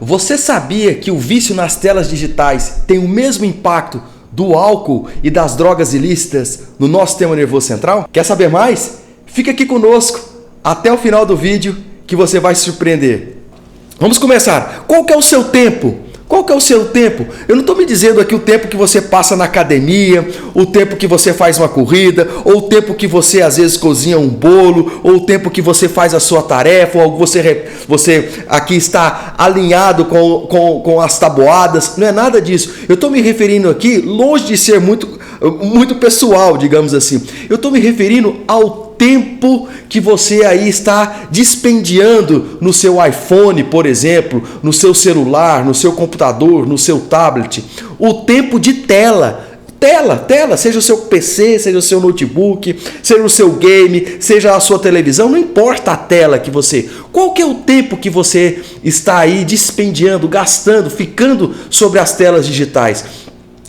você sabia que o vício nas telas digitais tem o mesmo impacto do álcool e das drogas ilícitas no nosso sistema nervoso central? Quer saber mais? Fica aqui conosco até o final do vídeo que você vai se surpreender. Vamos começar. Qual que é o seu tempo? Qual que é o seu tempo? Eu não estou me dizendo aqui o tempo que você passa na academia, o tempo que você faz uma corrida, ou o tempo que você às vezes cozinha um bolo, ou o tempo que você faz a sua tarefa, ou você aqui está alinhado com as tabuadas. Não é nada disso. Eu estou me referindo aqui, longe de ser muito pessoal, digamos assim. Eu estou me referindo ao tempo que você aí está dispendiando no seu iPhone, por exemplo, no seu celular, no seu computador, no seu tablet. O tempo de tela, seja o seu PC, seja o seu notebook, seja o seu game, seja a sua televisão, não importa a tela que você... Qual que é o tempo que você está aí dispendiando, gastando, ficando sobre as telas digitais?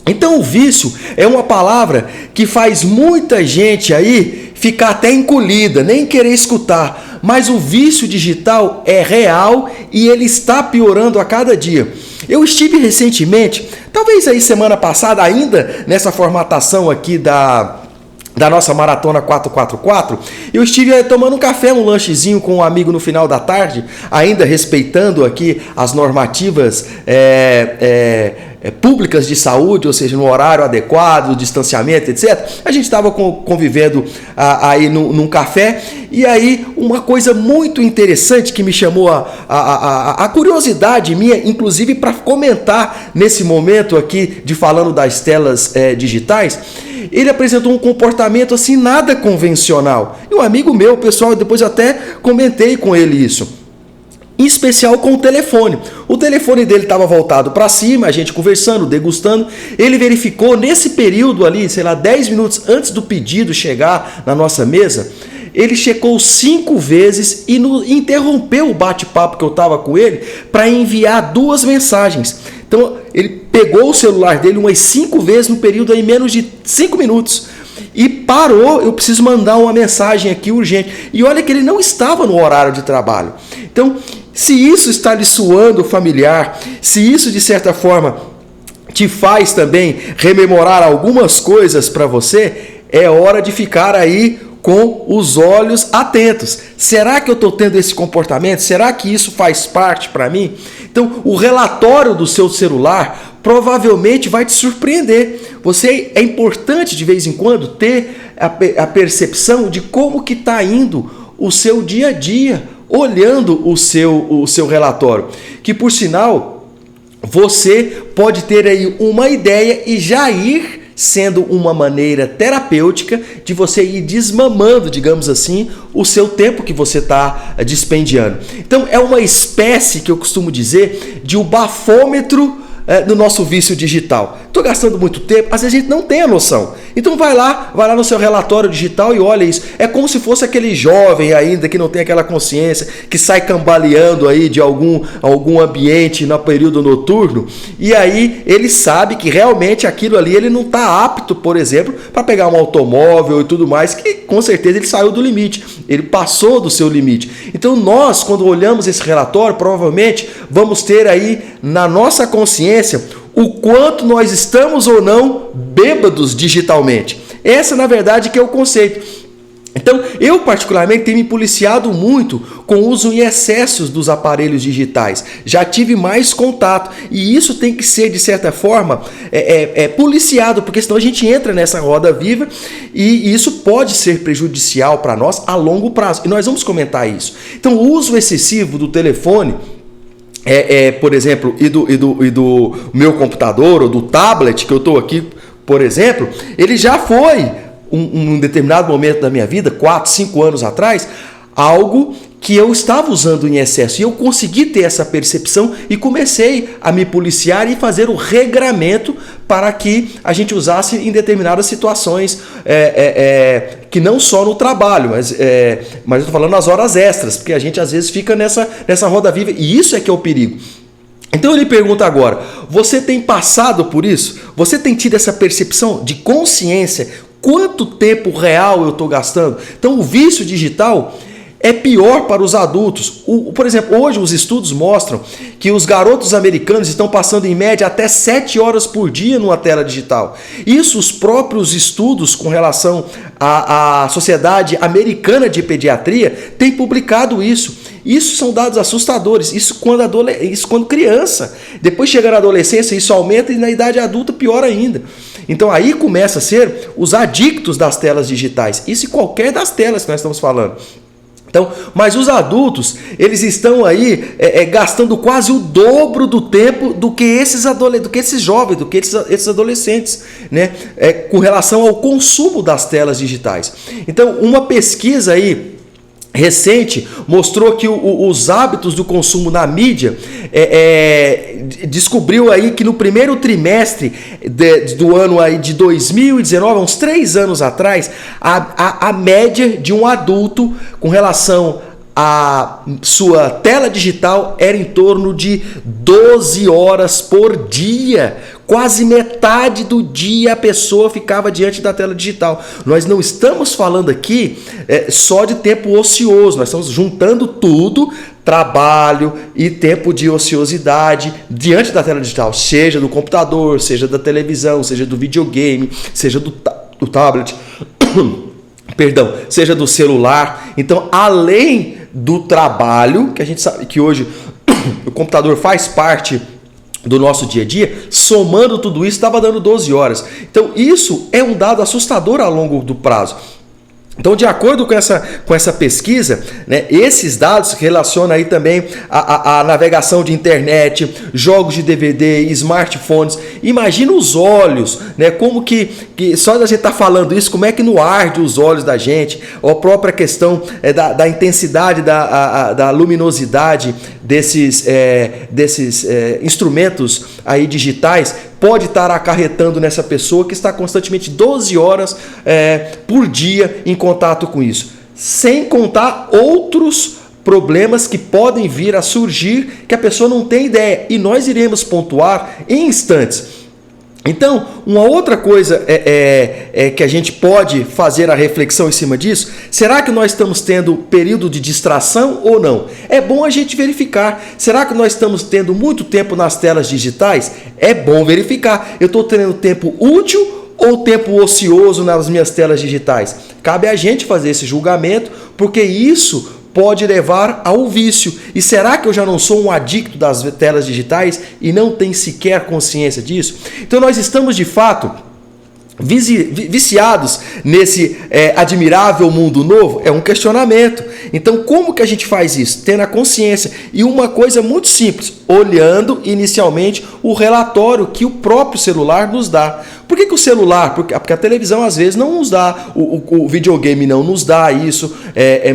Então o vício é uma palavra que faz muita gente aí ficar até encolhida, nem querer escutar. Mas o vício digital é real e ele está piorando a cada dia. Eu estive recentemente, talvez aí semana passada, ainda nessa formatação aqui da nossa Maratona 444, eu estive tomando um café, um lanchezinho com um amigo no final da tarde, ainda respeitando aqui as normativas públicas de saúde, ou seja, no horário adequado, distanciamento, etc. A gente estava convivendo aí num café, e aí uma coisa muito interessante que me chamou a curiosidade minha, inclusive para comentar nesse momento aqui de falando das telas digitais. Ele apresentou um comportamento assim nada convencional. E um amigo meu, pessoal, depois eu até comentei com ele isso. Em especial com o telefone. O telefone dele estava voltado para cima, a gente conversando, degustando. Ele verificou nesse período ali, sei lá, 10 minutos antes do pedido chegar na nossa mesa, ele checou 5 vezes e interrompeu o bate-papo que eu estava com ele para enviar 2 mensagens. Então, ele pegou o celular dele umas 5 vezes no período aí menos de 5 minutos. E parou, eu preciso mandar uma mensagem aqui urgente. E olha que ele não estava no horário de trabalho. Então, se isso está lhe soando familiar, se isso de certa forma te faz também rememorar algumas coisas para você, é hora de ficar aí com os olhos atentos. Será que eu estou tendo esse comportamento? Será que isso faz parte para mim? Então, o relatório do seu celular provavelmente vai te surpreender. É importante de vez em quando ter a percepção de como que está indo o seu dia a dia, olhando o seu relatório. Que, por sinal, você pode ter aí uma ideia e já ir sendo uma maneira terapêutica de você ir desmamando, digamos assim, o seu tempo que você está dispendiando. Então, é uma espécie, que eu costumo dizer, de um bafômetro no nosso vício digital. Estou gastando muito tempo, às vezes a gente não tem a noção. Então vai lá no seu relatório digital e olha isso. É como se fosse aquele jovem ainda que não tem aquela consciência, que sai cambaleando aí de algum ambiente no período noturno, e aí ele sabe que realmente aquilo ali ele não está apto, por exemplo, para pegar um automóvel e tudo mais, que com certeza ele saiu do limite, ele passou do seu limite. Então nós, quando olhamos esse relatório, provavelmente vamos ter aí na nossa consciência o quanto nós estamos ou não bêbados digitalmente. Essa, na verdade, que é o conceito. Então, eu particularmente tenho me policiado muito com o uso em excessos dos aparelhos digitais. Já tive mais contato e isso tem que ser, de certa forma, policiado, porque senão a gente entra nessa roda viva e isso pode ser prejudicial para nós a longo prazo. E nós vamos comentar isso. Então, o uso excessivo do telefone, por exemplo, e do meu computador ou do tablet que eu estou aqui, por exemplo, ele já foi um determinado momento da minha vida, 4, 5 anos atrás, algo que eu estava usando em excesso. E eu consegui ter essa percepção e comecei a me policiar e fazer o regramento para que a gente usasse em determinadas situações, que não só no trabalho, mas eu estou falando nas horas extras, porque a gente às vezes fica nessa roda viva e isso é que é o perigo. Então eu lhe pergunto agora, você tem passado por isso? Você tem tido essa percepção de consciência? Quanto tempo real eu estou gastando? Então o vício digital, é pior para os adultos. Por exemplo, hoje os estudos mostram que os garotos americanos estão passando em média até 7 horas por dia numa tela digital. Isso os próprios estudos com relação à Sociedade Americana de Pediatria têm publicado isso. Isso são dados assustadores, isso quando criança. Depois chega na adolescência, isso aumenta, e na idade adulta pior ainda. Então aí começa a ser os adictos das telas digitais. Isso em qualquer das telas que nós estamos falando. Então, mas os adultos, eles estão aí gastando quase o dobro do tempo do que esses jovens, do que esses adolescentes, né? Com relação ao consumo das telas digitais. Então, uma pesquisa aí recente mostrou que os hábitos do consumo na mídia descobriu aí que no primeiro trimestre do ano aí de 2019, uns 3 anos atrás, a média de um adulto com relação a sua tela digital era em torno de 12 horas por dia. Quase metade do dia a pessoa ficava diante da tela digital. Nós não estamos falando aqui só de tempo ocioso, nós estamos juntando tudo, trabalho e tempo de ociosidade diante da tela digital, seja do computador, seja da televisão, seja do videogame, seja do tablet, perdão, seja do celular. Então, além do trabalho, que a gente sabe que hoje o computador faz parte do nosso dia a dia, somando tudo isso, estava dando 12 horas. Então, isso é um dado assustador a longo do prazo. Então, de acordo com essa pesquisa, né, esses dados relacionam aí também a navegação de internet, jogos de DVD, smartphones. Imagina os olhos, né, como que só da gente estar falando isso, como é que não arde os olhos da gente, ou a própria questão da intensidade, da luminosidade desses instrumentos aí digitais, pode estar acarretando nessa pessoa que está constantemente 12 horas por dia em contato com isso. Sem contar outros problemas que podem vir a surgir que a pessoa não tem ideia. E nós iremos pontuar em instantes. Então, uma outra coisa que a gente pode fazer a reflexão em cima disso, será que nós estamos tendo período de distração ou não? É bom a gente verificar. Será que nós estamos tendo muito tempo nas telas digitais? É bom verificar. Eu estou tendo tempo útil ou tempo ocioso nas minhas telas digitais? Cabe a gente fazer esse julgamento, porque isso pode levar ao vício. E será que eu já não sou um adicto das telas digitais e não tenho sequer consciência disso? Então nós estamos de fato viciados nesse admirável mundo novo? É um questionamento. Então como que a gente faz isso? Tendo a consciência. E uma coisa muito simples, olhando inicialmente o relatório que o próprio celular nos dá. Por que o celular? Porque a televisão às vezes não nos dá, o videogame não nos dá isso,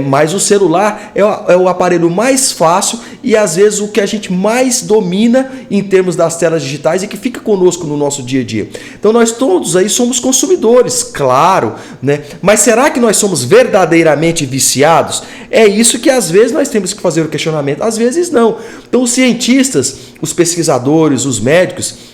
mas o celular é o aparelho mais fácil e às vezes o que a gente mais domina em termos das telas digitais e que fica conosco no nosso dia a dia. Então nós todos aí somos consumidores, claro, né? Mas será que nós somos verdadeiramente viciados? É isso que às vezes nós temos que fazer o questionamento, às vezes não. Então os cientistas, os pesquisadores, os médicos,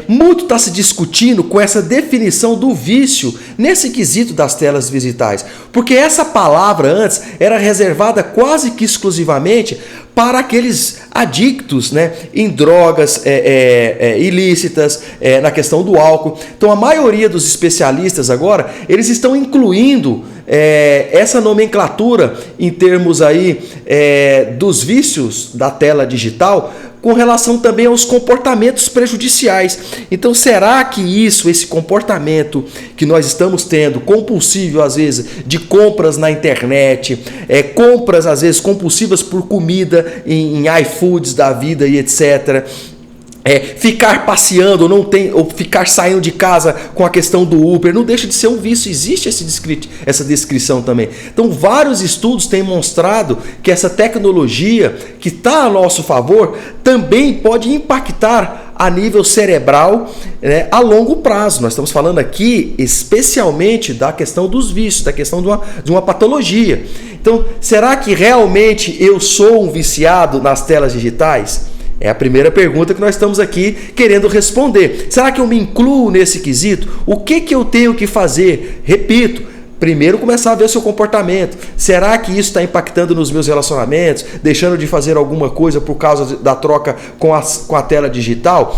muito está se discutindo com essa definição do vício nesse quesito das telas digitais, porque essa palavra antes era reservada quase que exclusivamente para aqueles adictos, né, em drogas ilícitas, na questão do álcool. Então a maioria dos especialistas agora, eles estão incluindo essa nomenclatura em termos aí dos vícios da tela digital, com relação também aos comportamentos prejudiciais. Então, será que esse comportamento que nós estamos tendo, compulsivo às vezes, de compras na internet, compras às vezes compulsivas por comida em iFoods da vida e etc., ficar passeando ou ficar saindo de casa com a questão do Uber, não deixa de ser um vício, existe essa descrição também. Então vários estudos têm mostrado que essa tecnologia que está a nosso favor também pode impactar a nível cerebral, né, a longo prazo. Nós estamos falando aqui especialmente da questão dos vícios, da questão de uma patologia. Então, será que realmente eu sou um viciado nas telas digitais? É a primeira pergunta que nós estamos aqui querendo responder. Será que eu me incluo nesse quesito? O que eu tenho que fazer? Repito, primeiro começar a ver o seu comportamento. Será que isso está impactando nos meus relacionamentos, deixando de fazer alguma coisa por causa da troca com a tela digital?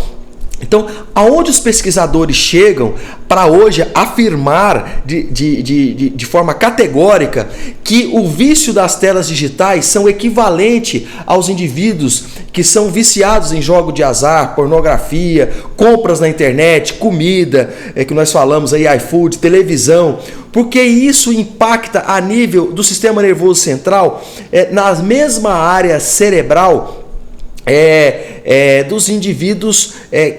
Então, aonde os pesquisadores chegam para hoje afirmar de forma categórica que o vício das telas digitais são equivalente aos indivíduos que são viciados em jogo de azar, pornografia, compras na internet, comida, que nós falamos aí, iFood, televisão, porque isso impacta a nível do sistema nervoso central, na mesma área cerebral dos indivíduos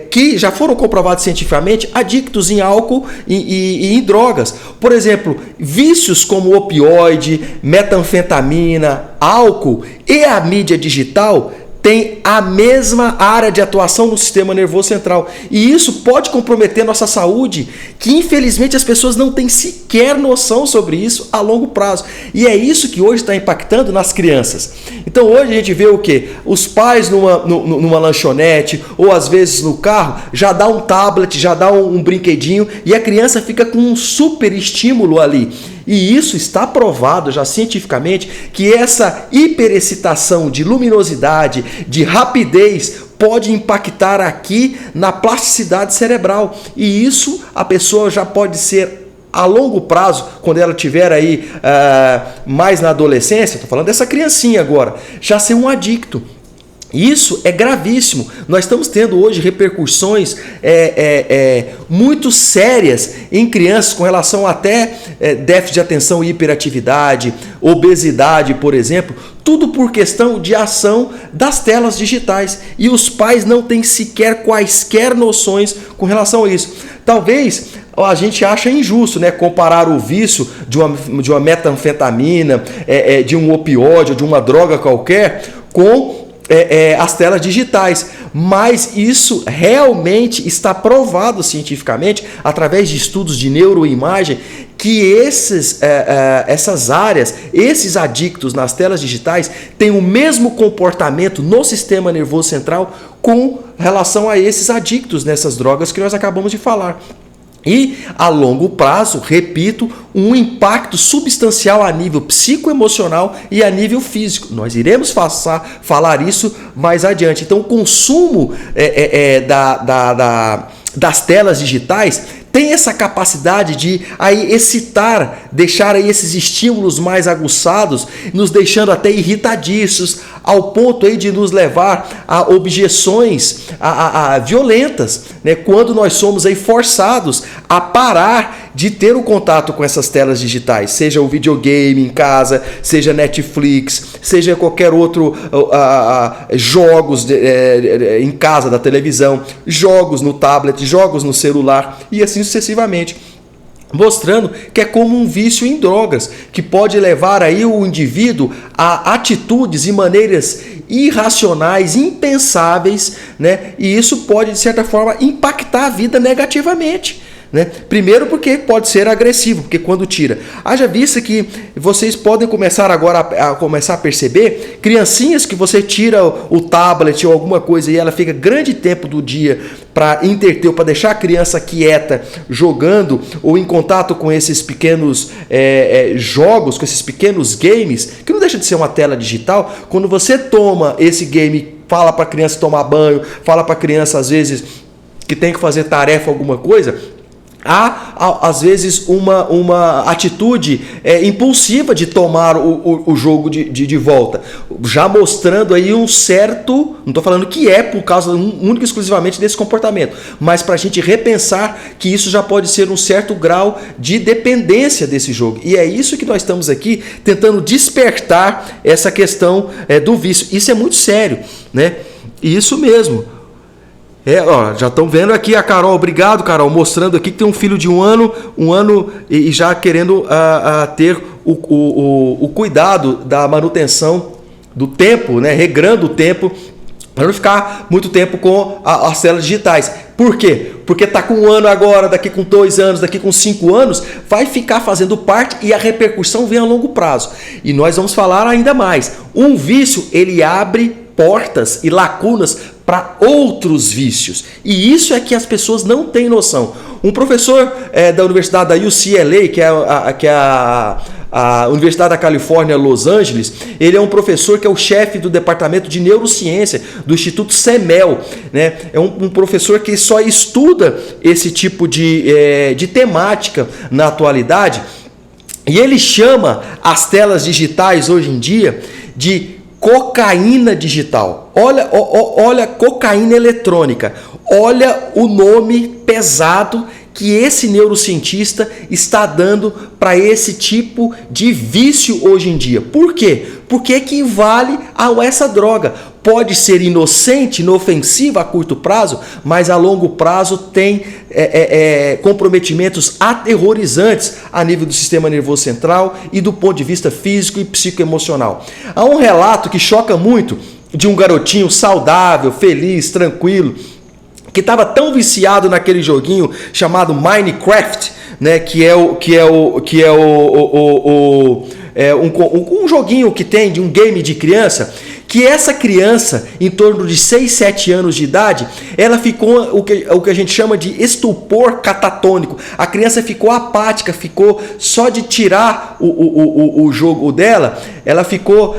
que já foram comprovados cientificamente adictos em álcool e em drogas. Por exemplo, vícios como opioide, metanfetamina, álcool e a mídia digital tem a mesma área de atuação no sistema nervoso central. E isso pode comprometer nossa saúde, que infelizmente as pessoas não têm sequer noção sobre isso a longo prazo. E é isso que hoje está impactando nas crianças. Então hoje a gente vê o quê? Os pais numa lanchonete ou às vezes no carro já dá um tablet, já dá um brinquedinho e a criança fica com um super estímulo ali. E isso está provado já cientificamente que essa hiperexcitação de luminosidade, de rapidez, pode impactar aqui na plasticidade cerebral. E isso a pessoa já pode ser a longo prazo, quando ela estiver aí mais na adolescência, estou falando dessa criancinha agora, já ser um adicto. Isso é gravíssimo. Nós estamos tendo hoje repercussões muito sérias em crianças com relação até déficit de atenção e hiperatividade, obesidade, por exemplo, tudo por questão de ação das telas digitais. E os pais não têm sequer quaisquer noções com relação a isso. Talvez a gente acha injusto, né, comparar o vício de uma metanfetamina, de um opioide, de uma droga qualquer, com as telas digitais, mas isso realmente está provado cientificamente através de estudos de neuroimagem que essas áreas, esses adictos nas telas digitais têm o mesmo comportamento no sistema nervoso central com relação a esses adictos nessas drogas que nós acabamos de falar. E a longo prazo, repito, um impacto substancial a nível psicoemocional e a nível físico. Nós iremos falar isso mais adiante. Então, o consumo das telas digitais tem essa capacidade de aí excitar, deixar aí esses estímulos mais aguçados, nos deixando até irritadiços, ao ponto aí de nos levar a objeções violentas, né? Quando nós somos aí forçados a parar de ter o contato com essas telas digitais, seja o videogame em casa, seja Netflix, seja qualquer outro jogos em casa da televisão, jogos no tablet, jogos no celular e assim sucessivamente, mostrando que é como um vício em drogas, que pode levar aí o indivíduo a atitudes e maneiras irracionais, impensáveis, né? E isso pode, de certa forma, impactar a vida negativamente. Né? Primeiro porque pode ser agressivo, porque quando tira. Haja vista que vocês podem começar agora a perceber criancinhas que você tira o tablet ou alguma coisa e ela fica grande tempo do dia para interter, para deixar a criança quieta jogando ou em contato com esses pequenos jogos, com esses pequenos games, que não deixa de ser uma tela digital. Quando você toma esse game, fala para a criança tomar banho, fala para a criança às vezes que tem que fazer tarefa, alguma coisa, há às vezes uma atitude impulsiva de tomar o jogo de volta, já mostrando aí um certo, não estou falando que é por causa única e exclusivamente desse comportamento, mas para a gente repensar que isso já pode ser um certo grau de dependência desse jogo. E é isso que nós estamos aqui tentando despertar essa questão do vício. Isso é muito sério, né? Isso mesmo. Já estão vendo aqui a Carol, obrigado Carol, mostrando aqui que tem um filho de um ano e já querendo ter o cuidado da manutenção do tempo, né? Regrando o tempo para não ficar muito tempo com as telas digitais. Por quê? Porque está com 1 ano agora, daqui com 2 anos, daqui com 5 anos, vai ficar fazendo parte e a repercussão vem a longo prazo. E nós vamos falar ainda mais. Um vício, ele abre portas e lacunas para outros vícios. E isso é que as pessoas não têm noção. Um professor da Universidade da UCLA, que é a Universidade da Califórnia, Los Angeles, ele é um professor que é o chefe do departamento de neurociência do Instituto Semel, né? É um professor que só estuda esse tipo de temática na atualidade, e ele chama as telas digitais hoje em dia de cocaína digital. Olha, cocaína eletrônica. Olha o nome pesado que esse neurocientista está dando para esse tipo de vício hoje em dia. Por quê? Porque equivale a essa droga. Pode ser inocente, inofensiva a curto prazo, mas a longo prazo tem comprometimentos aterrorizantes a nível do sistema nervoso central e do ponto de vista físico e psicoemocional. Há um relato que choca muito de um garotinho saudável, feliz, tranquilo, que estava tão viciado naquele joguinho chamado Minecraft, né, um joguinho que tem de um game de criança, que essa criança, em torno de 6, 7 anos de idade, ela ficou o que a gente chama de estupor catatônico. A criança ficou apática, ficou só de tirar o jogo dela, ela ficou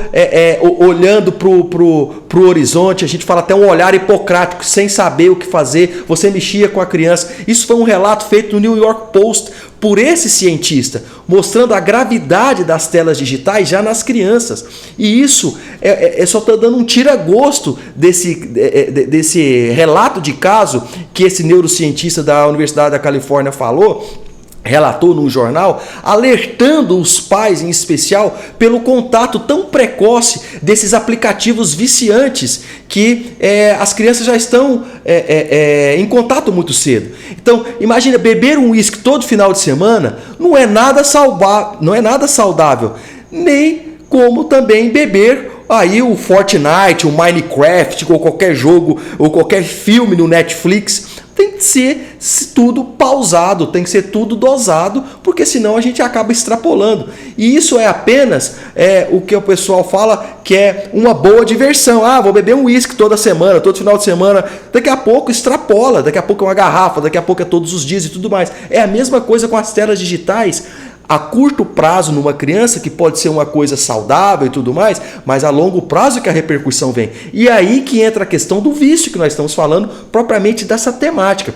olhando pro horizonte. A gente fala até um olhar hipocrático, sem saber o que fazer. Você mexia com a criança. Isso foi um relato feito no New York Post por esse cientista, mostrando a gravidade das telas digitais já nas crianças. E isso só está dando um tira-gosto desse relato de caso que esse neurocientista da Universidade da Califórnia relatou num jornal, alertando os pais em especial pelo contato tão precoce desses aplicativos viciantes que as crianças já estão em contato muito cedo. Então, imagina, beber um uísque todo final de semana não é nada saudável, nem como também beber aí o Fortnite, o Minecraft, ou qualquer jogo, ou qualquer filme no Netflix. Tem que ser tudo pausado, tem que ser tudo dosado, porque senão a gente acaba extrapolando. E isso é apenas o que o pessoal fala que é uma boa diversão. Ah, vou beber um uísque toda semana, todo final de semana. Daqui a pouco extrapola, daqui a pouco é uma garrafa, daqui a pouco é todos os dias e tudo mais. É a mesma coisa com as telas digitais. A curto prazo numa criança, que pode ser uma coisa saudável e tudo mais, mas a longo prazo que a repercussão vem. E aí que entra a questão do vício que nós estamos falando, propriamente dessa temática.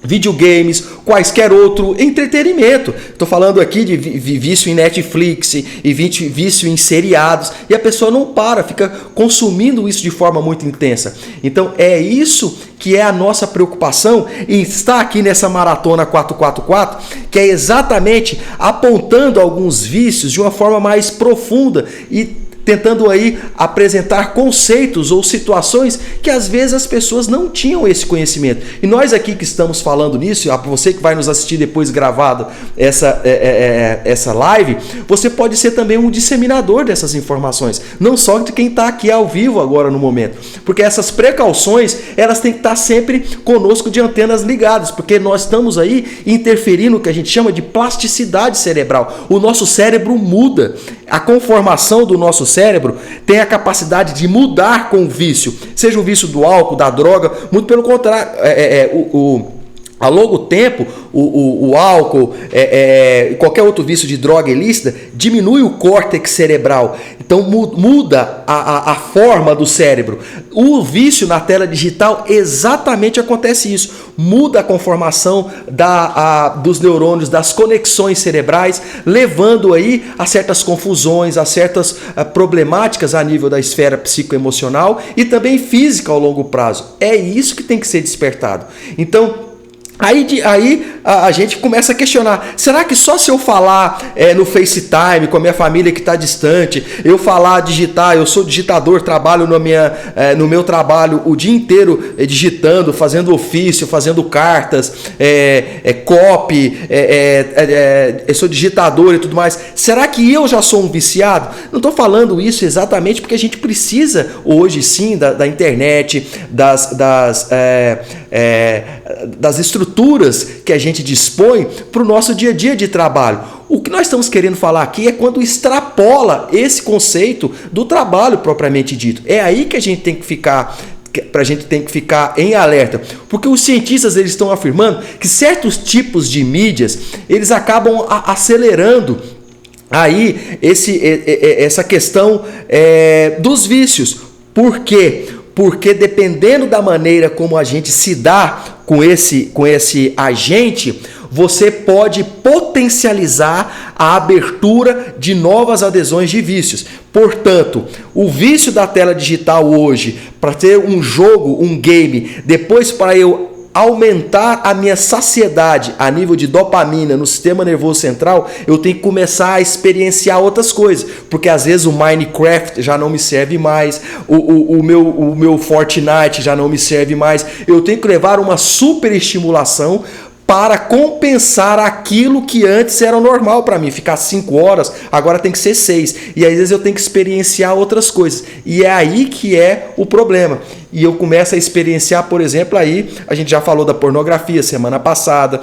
Videogames, quaisquer outro entretenimento. Estou falando aqui de vício em Netflix e vício em seriados, e a pessoa não para, fica consumindo isso de forma muito intensa. Então é isso que é a nossa preocupação em estar aqui nessa Maratona 444, que é exatamente apontando alguns vícios de uma forma mais profunda e tentando aí apresentar conceitos ou situações que às vezes as pessoas não tinham esse conhecimento. E nós aqui que estamos falando nisso, você que vai nos assistir depois gravado essa live, você pode ser também um disseminador dessas informações, não só de quem está aqui ao vivo agora no momento, porque essas precauções, elas têm que estar sempre conosco de antenas ligadas, porque nós estamos aí interferindo no que a gente chama de plasticidade cerebral. O nosso cérebro muda, a conformação do nosso cérebro tem a capacidade de mudar com o vício, seja o vício do álcool, da droga, muito pelo contrário, a longo tempo, o álcool, qualquer outro vício de droga ilícita, diminui o córtex cerebral. Então muda a forma do cérebro. O vício na tela digital, exatamente acontece isso. Muda a conformação dos neurônios, das conexões cerebrais, levando aí a certas confusões, a certas problemáticas a nível da esfera psicoemocional e também física ao longo prazo. É isso que tem que ser despertado. Então, Aí a gente começa a questionar, será que só se eu falar no FaceTime com a minha família que está distante, eu falar digitar, eu sou digitador, trabalho no meu trabalho o dia inteiro digitando, fazendo ofício, fazendo cartas, copy, eu sou digitador e tudo mais, será que eu já sou um viciado? Não estou falando isso exatamente porque a gente precisa hoje sim da internet, das estruturas que a gente dispõe para o nosso dia a dia de trabalho. O que nós estamos querendo falar aqui é quando extrapola esse conceito do trabalho propriamente dito. É aí que a gente tem que ficar a gente tem que ficar em alerta? Porque os cientistas eles estão afirmando que certos tipos de mídias eles acabam acelerando aí essa questão dos vícios. Por quê? Porque dependendo da maneira como a gente se dá com esse agente, você pode potencializar a abertura de novas adesões de vícios. Portanto, o vício da tela digital hoje, para ter um jogo, um game, depois para eu aumentar a minha saciedade a nível de dopamina no sistema nervoso central, eu tenho que começar a experienciar outras coisas, porque às vezes o Minecraft já não me serve mais, o meu Fortnite já não me serve mais, eu tenho que levar uma super estimulação para compensar aquilo que antes era normal para mim, ficar 5 horas, agora tem que ser 6, e às vezes eu tenho que experienciar outras coisas, e é aí que é o problema. E eu começo a experienciar, por exemplo, aí a gente já falou da pornografia semana passada,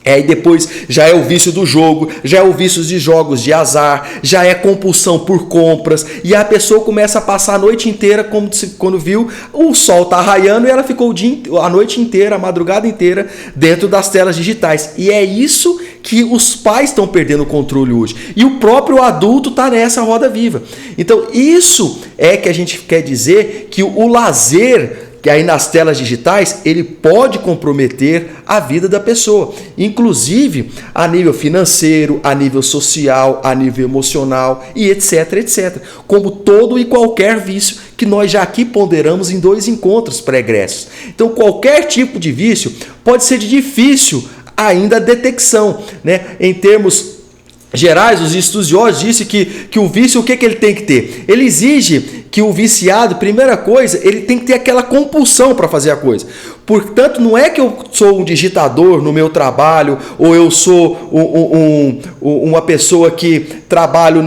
e depois já é o vício do jogo, já é o vício de jogos de azar, já é compulsão por compras, e a pessoa começa a passar a noite inteira, como quando viu, o sol tá raiando e ela ficou a noite inteira, a madrugada inteira, dentro das telas digitais. E é isso que os pais estão perdendo o controle hoje. E o próprio adulto está nessa roda viva. Então isso é que a gente quer dizer que o lazer, que aí nas telas digitais, ele pode comprometer a vida da pessoa, inclusive a nível financeiro, a nível social, a nível emocional e etc, etc. Como todo e qualquer vício que nós já aqui ponderamos em 2 encontros pregressos. Então qualquer tipo de vício pode ser de difícil ainda a detecção, né? Em termos gerais, os estudiosos dizem que o vício, o que ele tem que ter? Ele exige que o viciado, primeira coisa, ele tem que ter aquela compulsão para fazer a coisa. Portanto, não é que eu sou um digitador no meu trabalho, ou eu sou uma pessoa que trabalho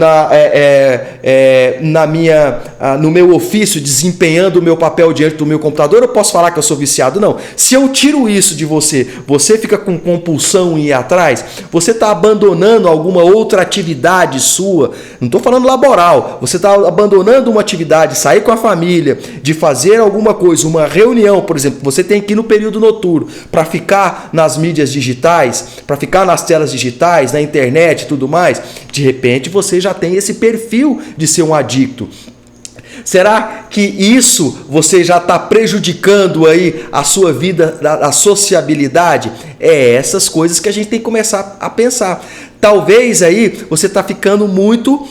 no meu ofício, desempenhando o meu papel diante do meu computador, eu posso falar que eu sou viciado? Não. Se eu tiro isso de você, você fica com compulsão em ir atrás, você está abandonando alguma outra atividade sua, não estou falando laboral, você está abandonando uma atividade, de sair com a família, de fazer alguma coisa, uma reunião, por exemplo, você tem que ir no período noturno para ficar nas mídias digitais, para ficar nas telas digitais, na internet e tudo mais, de repente você já tem esse perfil de ser um adicto. Será que isso você já está prejudicando aí a sua vida, a sociabilidade? É essas coisas que a gente tem que começar a pensar. Talvez aí você está ficando muito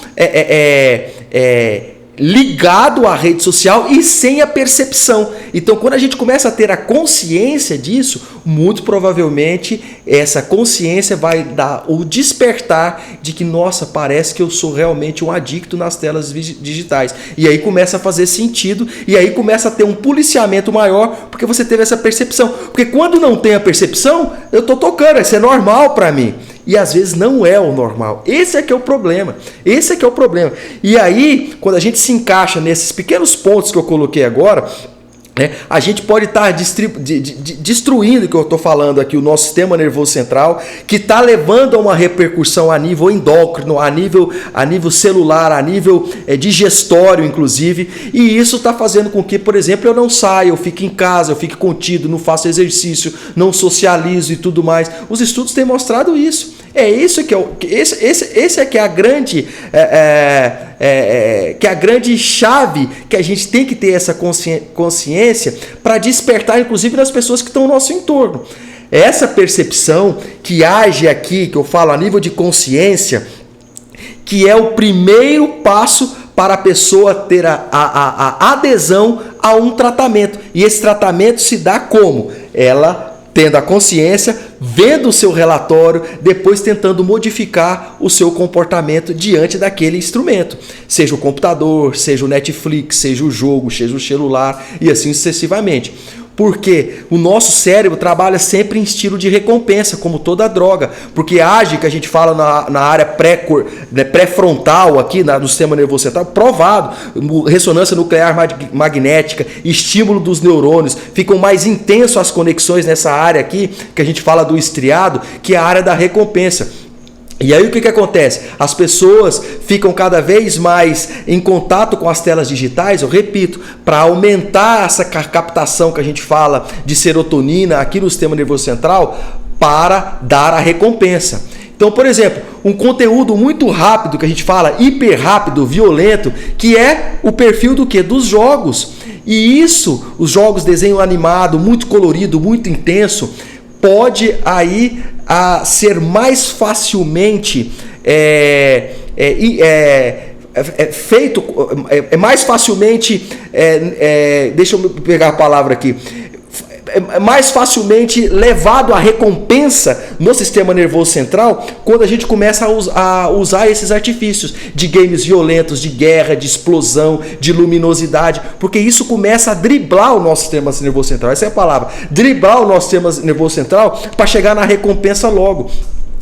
ligado à rede social e sem a percepção. Então, quando a gente começa a ter a consciência disso, muito provavelmente essa consciência vai dar o despertar de que, nossa, parece que eu sou realmente um adicto nas telas digitais. E aí começa a fazer sentido, e aí começa a ter um policiamento maior, porque você teve essa percepção. Porque quando não tem a percepção, eu estou tocando, isso é normal para mim. E às vezes não é o normal. Esse é que é o problema. Esse é que é o problema. E aí, quando a gente se encaixa nesses pequenos pontos que eu coloquei agora, né, a gente pode estar destruindo, que eu estou falando aqui, o nosso sistema nervoso central, que está levando a uma repercussão a nível endócrino, a nível celular, a nível digestório, inclusive. E isso está fazendo com que, por exemplo, eu não saia, eu fique em casa, eu fique contido, não faço exercício, não socializo e tudo mais. Os estudos têm mostrado isso. É isso que esse é que é a grande que é a grande chave que a gente tem que ter essa consciência para despertar, inclusive, nas pessoas que estão ao nosso entorno. Essa percepção que age aqui, que eu falo a nível de consciência, que é o primeiro passo para a pessoa ter a adesão a um tratamento. E esse tratamento se dá como? Ela tendo a consciência, vendo o seu relatório, depois tentando modificar o seu comportamento diante daquele instrumento. Seja o computador, seja o Netflix, seja o jogo, seja o celular e assim sucessivamente. Porque o nosso cérebro trabalha sempre em estilo de recompensa, como toda droga. Porque age, que a gente fala na área pré-frontal, aqui no sistema nervoso central, provado. Ressonância nuclear magnética, estímulo dos neurônios. Ficam mais intensas as conexões nessa área aqui, que a gente fala do estriado, que é a área da recompensa. E aí o que acontece? As pessoas ficam cada vez mais em contato com as telas digitais, eu repito, para aumentar essa captação que a gente fala de serotonina aqui no sistema nervoso central, para dar a recompensa. Então, por exemplo, um conteúdo muito rápido, que a gente fala hiper rápido, violento, que é o perfil do quê? Dos jogos. E isso, os jogos desenho animado, muito colorido, muito intenso, pode aí ser mais facilmente feito, mais facilmente, deixa eu pegar a palavra aqui, mais facilmente levado à recompensa no sistema nervoso central quando a gente começa a usar esses artifícios de games violentos, de guerra, de explosão, de luminosidade, porque isso começa a driblar o nosso sistema nervoso central, essa é a palavra, driblar o nosso sistema nervoso central para chegar na recompensa logo.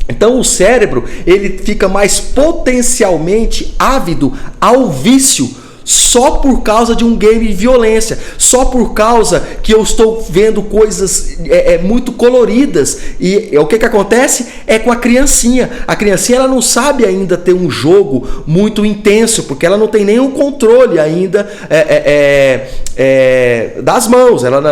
Então o cérebro ele fica mais potencialmente ávido ao vício, só por causa de um game de violência, só por causa que eu estou vendo coisas muito coloridas. E o que acontece é com a criancinha. A criancinha ela não sabe ainda ter um jogo muito intenso, porque ela não tem nenhum controle ainda das mãos, ela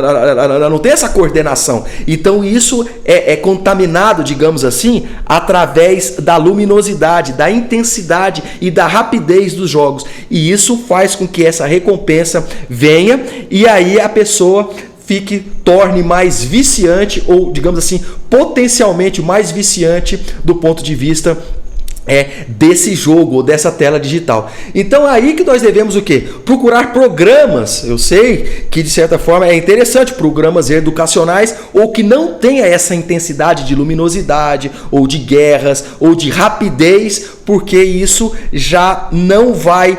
não tem essa coordenação. Então isso é contaminado, digamos assim, através da luminosidade, da intensidade e da rapidez dos jogos. E isso faz com que essa recompensa venha e aí a pessoa torne mais viciante ou, digamos assim, potencialmente mais viciante do ponto de vista desse jogo ou dessa tela digital. Então é aí que nós devemos o quê? Procurar programas, eu sei que de certa forma é interessante, programas educacionais ou que não tenha essa intensidade de luminosidade ou de guerras ou de rapidez, porque isso já não vai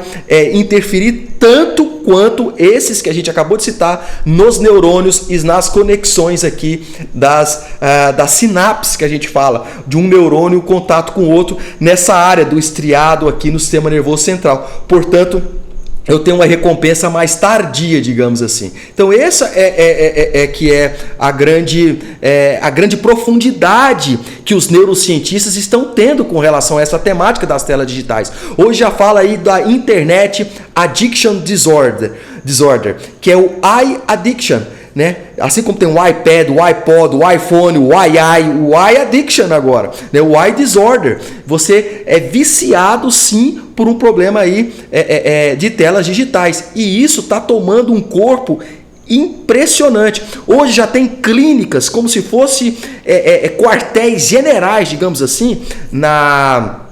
interferir tanto quanto esses que a gente acabou de citar nos neurônios e nas conexões aqui das sinapses que a gente fala, de um neurônio em contato com o outro nessa área do estriado aqui no sistema nervoso central. Portanto, eu tenho uma recompensa mais tardia, digamos assim. Então essa que é a grande profundidade que os neurocientistas estão tendo com relação a essa temática das telas digitais. Hoje já fala aí da Internet Addiction Disorder, que é o iAddiction, né? Assim como tem o iPad, o iPod, o iPhone, o iAddiction agora, né? O iDisorder. Você é viciado sim por um problema aí de telas digitais. E isso está tomando um corpo impressionante. Hoje já tem clínicas como se fosse quartéis generais, digamos assim, na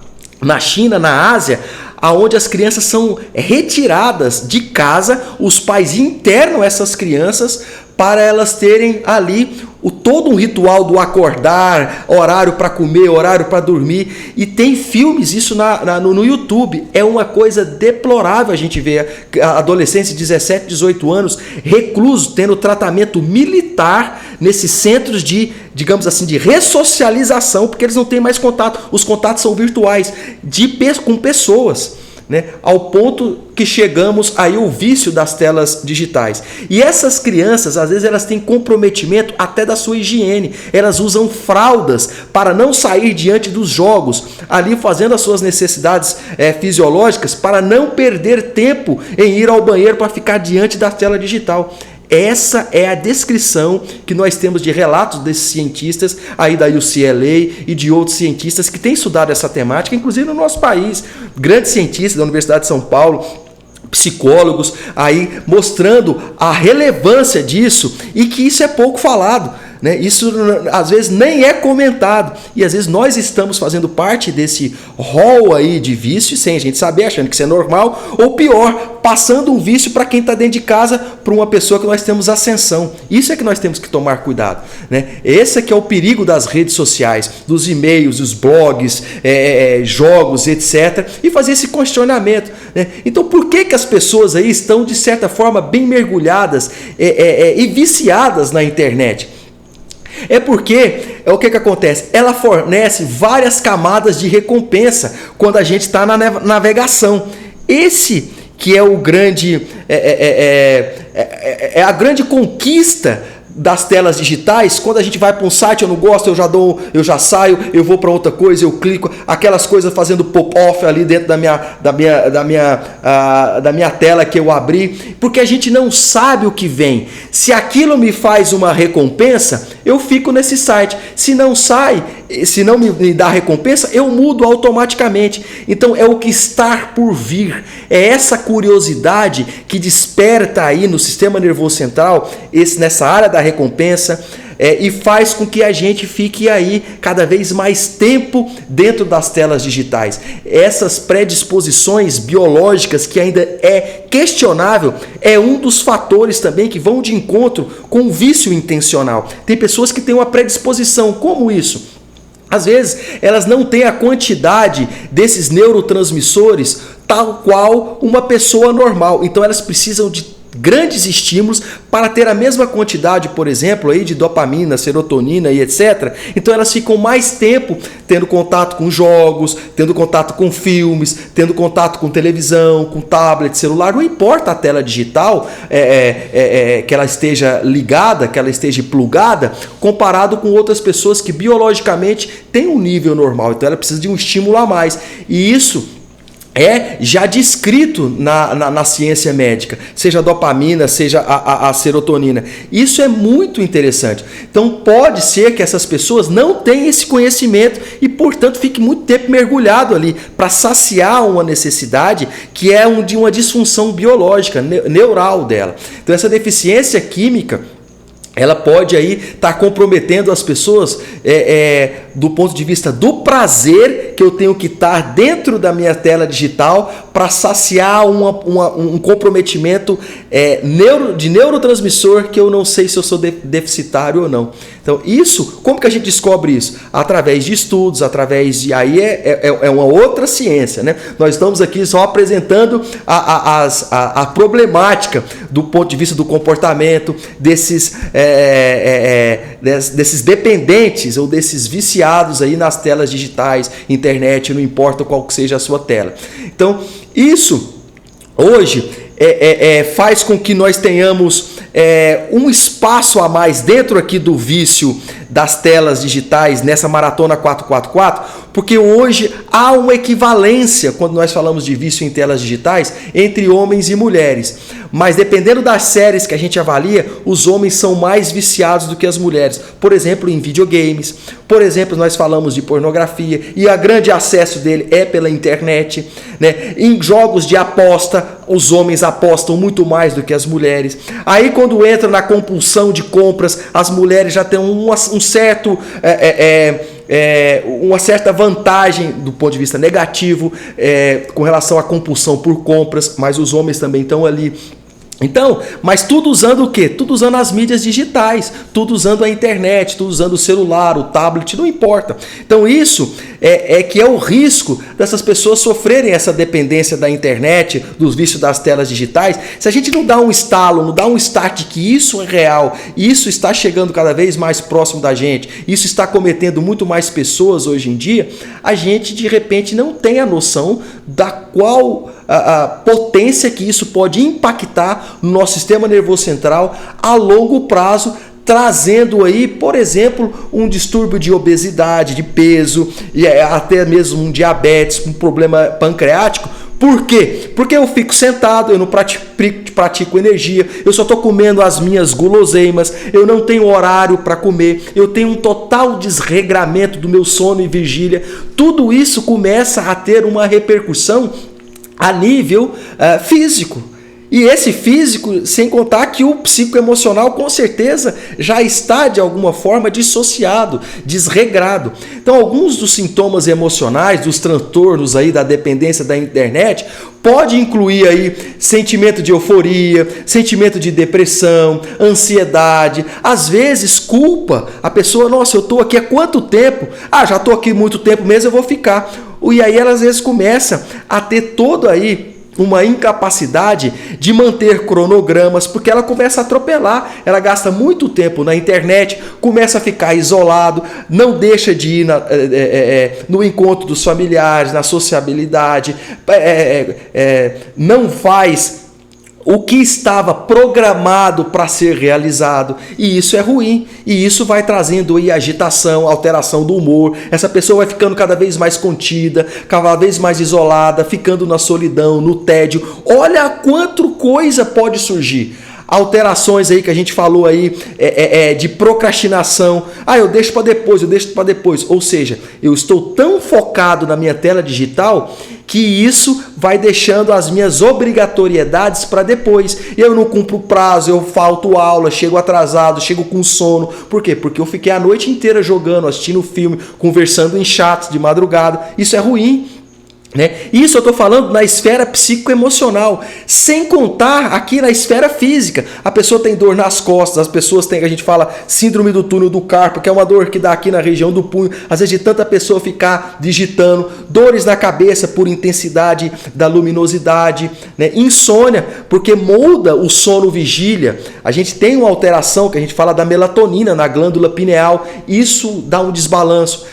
China, na Ásia, aonde as crianças são retiradas de casa, os pais internam essas crianças para elas terem ali todo um ritual do acordar, horário para comer, horário para dormir, e tem filmes, isso no YouTube. É uma coisa deplorável a gente ver adolescentes de 17, 18 anos reclusos tendo tratamento militar nesses centros de, digamos assim, de ressocialização, porque eles não têm mais contato, os contatos são virtuais, com pessoas. Né? Ao ponto que chegamos aí o vício das telas digitais. E essas crianças, às vezes, elas têm comprometimento até da sua higiene. Elas usam fraldas para não sair diante dos jogos, ali fazendo as suas necessidades fisiológicas, para não perder tempo em ir ao banheiro para ficar diante da tela digital. Essa é a descrição que nós temos de relatos desses cientistas aí da UCLA e de outros cientistas que têm estudado essa temática, inclusive no nosso país, grandes cientistas da Universidade de São Paulo, psicólogos aí mostrando a relevância disso e que isso é pouco falado. Né? Isso às vezes nem é comentado e às vezes nós estamos fazendo parte desse rol aí de vício sem a gente saber, achando que isso é normal, ou pior, passando um vício para quem está dentro de casa, para uma pessoa que nós temos ascensão. Isso é que nós temos que tomar cuidado. Né? Esse é que é o perigo das redes sociais, dos e-mails, dos blogs, jogos, etc. E fazer esse questionamento. Né? Então por que as pessoas aí estão de certa forma bem mergulhadas e viciadas na internet? É porque, o que acontece? Ela fornece várias camadas de recompensa quando a gente está na navegação. Esse que é o grande, a grande conquista das telas digitais, quando a gente vai para um site, eu não gosto, eu já saio, eu vou para outra coisa, eu clico, aquelas coisas fazendo pop-off ali dentro da minha tela que eu abri, porque a gente não sabe o que vem. Se aquilo me faz uma recompensa, eu fico nesse site. Se não me dá recompensa, eu mudo automaticamente. Então é o que está por vir, é essa curiosidade que desperta aí no sistema nervoso central, nessa área da recompensa, e faz com que a gente fique aí cada vez mais tempo dentro das telas digitais. Essas predisposições biológicas, que ainda é questionável, é um dos fatores também que vão de encontro com o vício intencional. Tem pessoas que têm uma predisposição. Como isso? Às vezes elas não têm a quantidade desses neurotransmissores tal qual uma pessoa normal. Então elas precisam de grandes estímulos para ter a mesma quantidade, por exemplo, aí de dopamina, serotonina e etc. Então elas ficam mais tempo tendo contato com jogos, tendo contato com filmes, tendo contato com televisão, com tablet, celular. Não importa a tela digital que ela esteja ligada, que ela esteja plugada, comparado com outras pessoas que biologicamente têm um nível normal. Então ela precisa de um estímulo a mais. E isso é já descrito na ciência médica, seja a dopamina, seja a serotonina. Isso é muito interessante. Então pode ser que essas pessoas não tenham esse conhecimento e, portanto, fique muito tempo mergulhado ali para saciar uma necessidade que é de uma disfunção biológica, neural dela. Então essa deficiência química, ela pode aí estar comprometendo as pessoas do ponto de vista do prazer que eu tenho que estar dentro da minha tela digital para saciar um comprometimento de neurotransmissor que eu não sei se eu sou deficitário ou não. Então, como que a gente descobre isso? Através de estudos, aí é uma outra ciência, né? Nós estamos aqui só apresentando a problemática do ponto de vista do comportamento desses dependentes ou desses viciados aí nas telas digitais, internet, não importa qual que seja a sua tela. Então, isso hoje faz com que nós tenhamos um espaço a mais dentro aqui do vício das telas digitais nessa maratona 444, porque hoje há uma equivalência quando nós falamos de vício em telas digitais entre homens e mulheres. Mas dependendo das séries que a gente avalia, os homens são mais viciados do que as mulheres. Por exemplo, em videogames. Por exemplo, nós falamos de pornografia e o grande acesso dele é pela internet, né? Em jogos de aposta, os homens apostam muito mais do que as mulheres. Aí quando entra na compulsão de compras, as mulheres já têm uma certa vantagem do ponto de vista negativo com relação à compulsão por compras, mas os homens também estão ali. Então, mas tudo usando o quê? Tudo usando as mídias digitais, tudo usando a internet, tudo usando o celular, o tablet, não importa. Então isso que é o risco dessas pessoas sofrerem essa dependência da internet, dos vícios das telas digitais. Se a gente não dá um estalo, não dá um start que isso é real, isso está chegando cada vez mais próximo da gente, isso está cometendo muito mais pessoas hoje em dia, a gente de repente não tem a noção da qual a potência que isso pode impactar no nosso sistema nervoso central a longo prazo, trazendo aí, por exemplo, um distúrbio de obesidade, de peso, e até mesmo um diabetes, um problema pancreático. Por quê? Porque eu fico sentado, eu não pratico energia, eu só estou comendo as minhas guloseimas, eu não tenho horário para comer, eu tenho um total desregramento do meu sono e vigília. Tudo isso começa a ter uma repercussão a nível físico. E esse físico, sem contar que o psicoemocional com certeza já está de alguma forma dissociado, desregrado. Então alguns dos sintomas emocionais, dos transtornos aí da dependência da internet, pode incluir aí sentimento de euforia, sentimento de depressão, ansiedade, às vezes culpa. A pessoa, nossa, eu estou aqui há quanto tempo? Já estou aqui muito tempo mesmo, eu vou ficar. E aí ela às vezes começa a ter todo aí uma incapacidade de manter cronogramas, porque ela começa a atropelar, ela gasta muito tempo na internet, começa a ficar isolado, não deixa de ir no encontro dos familiares, na sociabilidade, não faz o que estava programado para ser realizado, e isso é ruim, e isso vai trazendo aí agitação, alteração do humor. Essa pessoa vai ficando cada vez mais contida, cada vez mais isolada, ficando na solidão, no tédio. Olha quanto coisa pode surgir. Alterações aí que a gente falou aí de procrastinação. Eu deixo para depois, ou seja, eu estou tão focado na minha tela digital que isso vai deixando as minhas obrigatoriedades para depois. Eu não cumpro o prazo, eu falto aula, chego atrasado, chego com sono. Por quê? Porque eu fiquei a noite inteira jogando, assistindo filme, conversando em chats de madrugada. Isso é ruim. Isso eu estou falando na esfera psicoemocional, sem contar aqui na esfera física. A pessoa tem dor nas costas, as pessoas têm, a gente fala, síndrome do túnel do carpo, que é uma dor que dá aqui na região do punho, às vezes de tanta pessoa ficar digitando, dores na cabeça por intensidade da luminosidade, insônia, porque molda o sono vigília. A gente tem uma alteração que a gente fala da melatonina na glândula pineal, isso dá um desbalanço.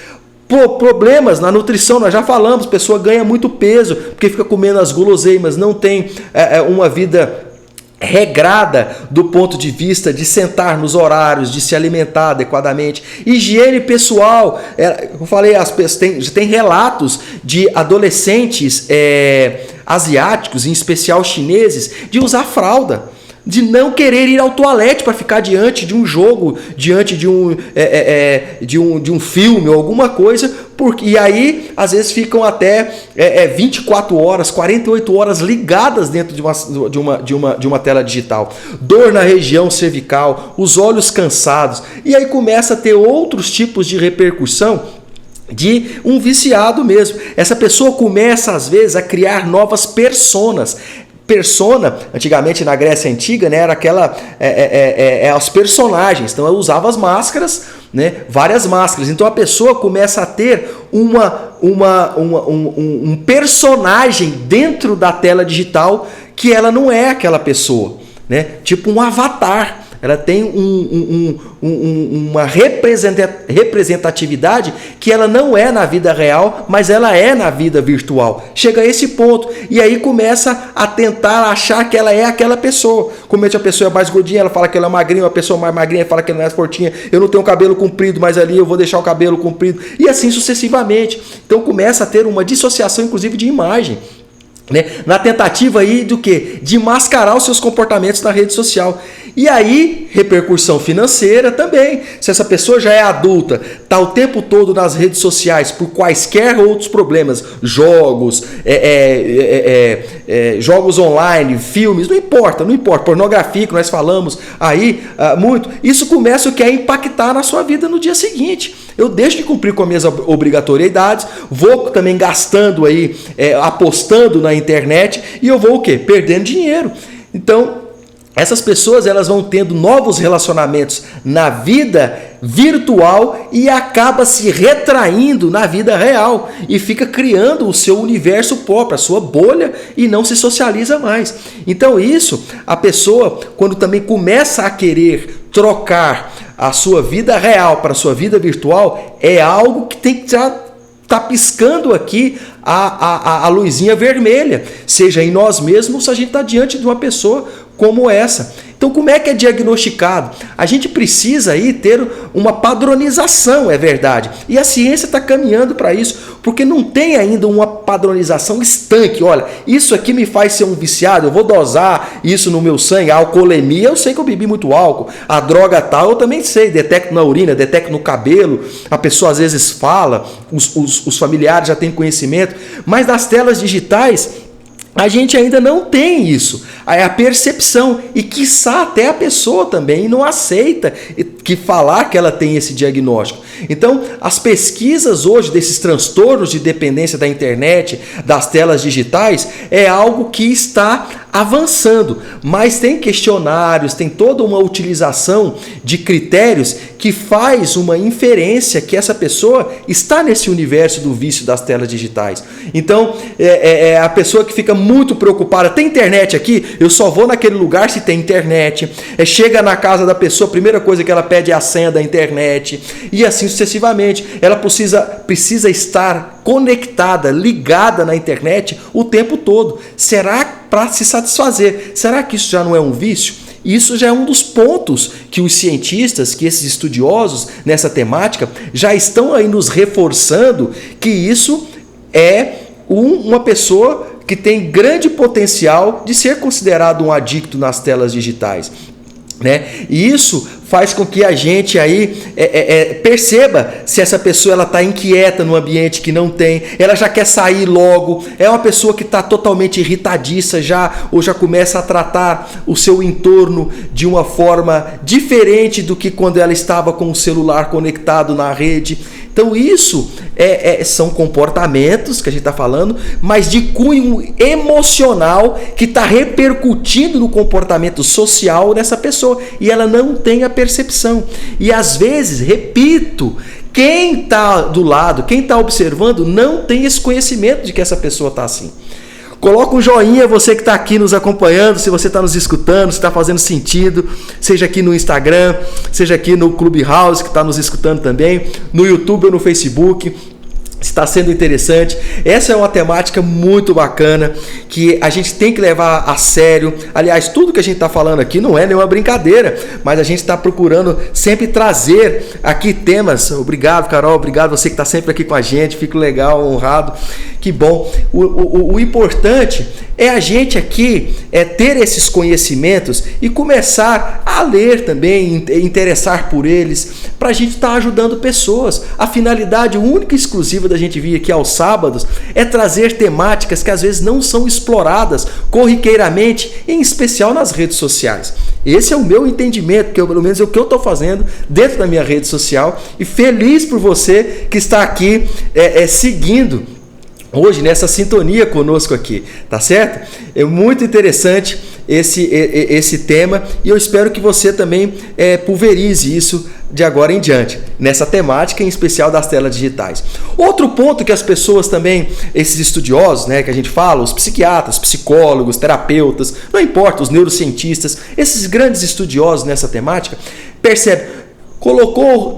Problemas na nutrição, nós já falamos, a pessoa ganha muito peso porque fica comendo as guloseimas, não tem uma vida regrada do ponto de vista de sentar nos horários, de se alimentar adequadamente. Higiene pessoal, eu falei, tem relatos de adolescentes asiáticos, em especial chineses, de usar fralda, de não querer ir ao toalete para ficar diante de um jogo, diante de um filme ou alguma coisa, e aí às vezes ficam até 24 horas, 48 horas ligadas dentro de uma tela digital. Dor na região cervical, os olhos cansados, e aí começa a ter outros tipos de repercussão de um viciado mesmo. Essa pessoa começa às vezes a criar novas personas. Persona, antigamente na Grécia Antiga, era aquela os personagens, então eu usava as máscaras, várias máscaras, então a pessoa começa a ter um personagem dentro da tela digital que ela não é aquela pessoa, tipo um avatar. Ela tem uma representatividade que ela não é na vida real, mas ela é na vida virtual. Chega a esse ponto e aí começa a tentar achar que ela é aquela pessoa. Como a pessoa é mais gordinha, ela fala que ela é magrinha, a pessoa mais magrinha fala que ela não é fortinha. Eu não tenho cabelo comprido, mas ali eu vou deixar o cabelo comprido. E assim sucessivamente. Então começa a ter uma dissociação, inclusive, de imagem. Na tentativa aí do quê? De mascarar os seus comportamentos na rede social. E aí, repercussão financeira também. Se essa pessoa já é adulta, está o tempo todo nas redes sociais por quaisquer outros problemas, jogos, jogos online, filmes, não importa, pornografia que nós falamos aí muito, isso começa a impactar na sua vida no dia seguinte. Eu deixo de cumprir com as minhas obrigatoriedades, vou também gastando aí, apostando na internet, e eu vou o quê? Perdendo dinheiro. Então, essas pessoas elas vão tendo novos relacionamentos na vida virtual e acaba se retraindo na vida real e fica criando o seu universo próprio, a sua bolha, e não se socializa mais. Então isso, a pessoa quando também começa a querer trocar a sua vida real para a sua vida virtual, é algo que tem que tá piscando aqui a luzinha vermelha, seja em nós mesmos ou se a gente está diante de uma pessoa como essa. Então, como é que é diagnosticado? A gente precisa aí ter uma padronização, é verdade. E a ciência está caminhando para isso, porque não tem ainda uma padronização estanque. Olha, isso aqui me faz ser um viciado, eu vou dosar isso no meu sangue. A alcoolemia, eu sei que eu bebi muito álcool. A droga tal, eu também sei, detecto na urina, detecto no cabelo. A pessoa às vezes fala, os familiares já têm conhecimento. Mas nas telas digitais, a gente ainda não tem isso, é a percepção, e quiçá até a pessoa também não aceita que falar que ela tem esse diagnóstico. Então, as pesquisas hoje desses transtornos de dependência da internet, das telas digitais, é algo que está avançando, mas tem questionários, tem toda uma utilização de critérios que faz uma inferência que essa pessoa está nesse universo do vício das telas digitais. Então, a pessoa que fica muito preocupada, tem internet aqui? Eu só vou naquele lugar se tem internet. Chega na casa da pessoa, a primeira coisa que ela pede é a senha da internet, e assim sucessivamente. Ela precisa estar conectada, ligada na internet o tempo todo. Será para se satisfazer? Será que isso já não é um vício? Isso já é um dos pontos que os cientistas, que esses estudiosos nessa temática já estão aí nos reforçando, que isso é uma pessoa que tem grande potencial de ser considerado um adicto nas telas digitais. Né? E isso faz com que a gente aí perceba se essa pessoa ela está inquieta no ambiente que não tem, ela já quer sair logo, é uma pessoa que está totalmente irritadiça ou já começa a tratar o seu entorno de uma forma diferente do que quando ela estava com o celular conectado na rede. Então isso são comportamentos que a gente está falando, mas de cunho emocional que está repercutindo no comportamento social dessa pessoa e ela não tem a percepção. E às vezes, repito, quem está do lado, quem está observando, não tem esse conhecimento de que essa pessoa está assim. Coloca um joinha, você que está aqui nos acompanhando, se você está nos escutando, se está fazendo sentido, seja aqui no Instagram, seja aqui no Clubhouse, que está nos escutando também, no YouTube ou no Facebook. Está sendo interessante. Essa é uma temática muito bacana que a gente tem que levar a sério. Aliás, tudo que a gente está falando aqui não é nenhuma brincadeira, mas a gente está procurando sempre trazer aqui temas. Obrigado, Carol. Obrigado você que está sempre aqui com a gente. Fico legal, honrado. Que bom. O importante é a gente aqui ter esses conhecimentos e começar a ler também, interessar por eles, para a gente estar ajudando pessoas. A finalidade única e exclusiva da gente vir aqui aos sábados é trazer temáticas que às vezes não são exploradas corriqueiramente, em especial nas redes sociais. Esse é o meu entendimento, que pelo menos é o que eu estou fazendo dentro da minha rede social, e feliz por você que está aqui seguindo hoje nessa sintonia conosco aqui, tá certo? É muito interessante esse tema e eu espero que você também pulverize isso de agora em diante, nessa temática em especial das telas digitais. Outro ponto que as pessoas também, esses estudiosos, né, que a gente fala, os psiquiatras, psicólogos, terapeutas, não importa, os neurocientistas, esses grandes estudiosos nessa temática, percebem,